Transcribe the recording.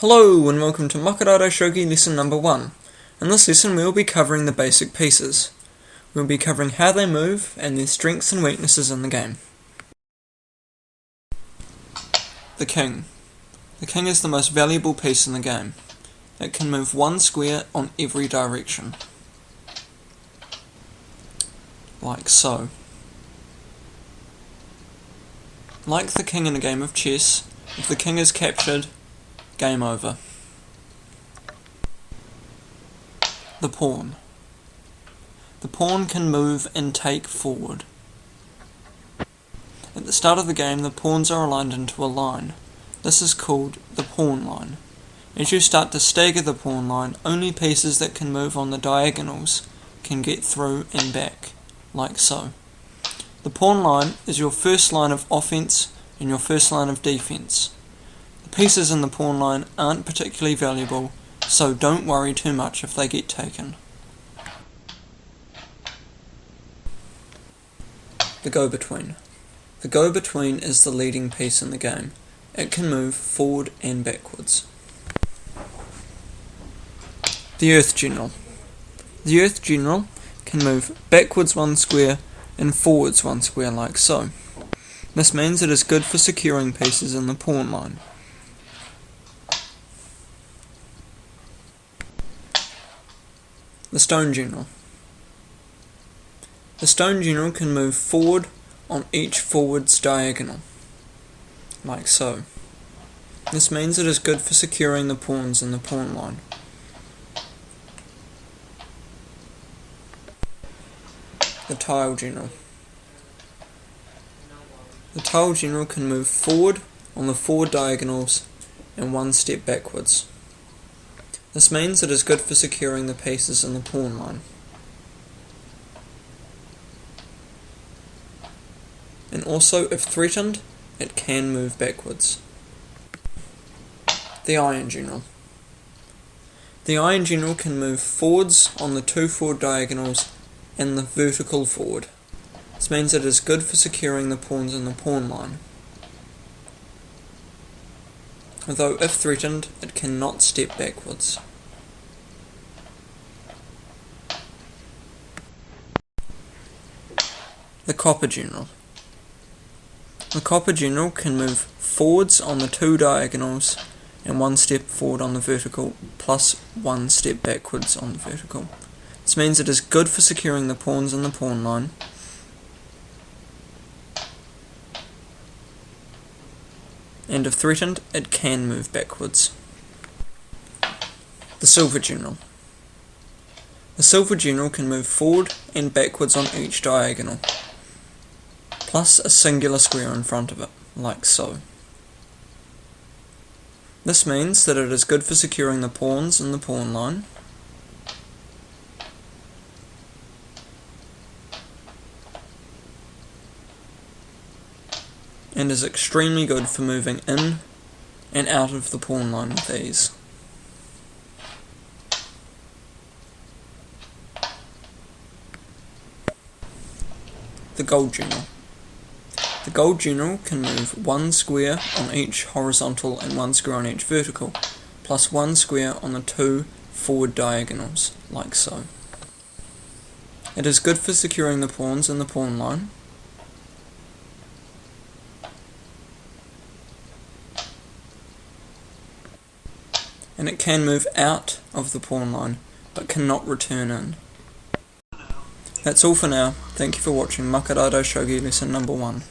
Hello and welcome to Maka Dai Dai Shogi lesson number 1. In this lesson we will be covering the basic pieces. We will be covering how they move and their strengths and weaknesses in the game. The king. The king is the most valuable piece in the game. It can move one square on every direction. Like so. Like the king in a game of chess, if the king is captured, game over. The pawn. The pawn can move and take forward. At the start of the game, the pawns are aligned into a line. This is called the pawn line. As you start to stagger the pawn line, only pieces that can move on the diagonals can get through and back, like so. The pawn line is your first line of offense and your first line of defense. The pieces in the pawn line aren't particularly valuable, so don't worry too much if they get taken. The go-between. The go-between is the leading piece in the game. It can move forward and backwards. The earth general. The earth general can move backwards one square and forwards one square like so. This means it is good for securing pieces in the pawn line. The stone general. The stone general can move forward on each forwards diagonal, like so. This means it is good for securing the pawns in the pawn line. The tile general. The tile general can move forward on the forward diagonals and one step backwards. This means it is good for securing the pieces in the pawn line. And also, if threatened, it can move backwards. The iron general. The iron general can move forwards on the two forward diagonals and the vertical forward. This means it is good for securing the pawns in the pawn line. Although if threatened, it cannot step backwards. The copper general. The copper general can move forwards on the two diagonals and one step forward on the vertical, plus one step backwards on the vertical. This means it is good for securing the pawns in the pawn line. And if threatened, it can move backwards. The silver general. The silver general can move forward and backwards on each diagonal, plus a singular square in front of it, like so. This means that it is good for securing the pawns in the pawn line, and is extremely good for moving in and out of the pawn line with ease. The gold general. The gold general can move one square on each horizontal and one square on each vertical, plus one square on the two forward diagonals, like so. It is good for securing the pawns in the pawn line, and it can move out of the pawn line, but cannot return in. That's all for now. Thank you for watching Maka Dai Dai Shogi lesson number 1.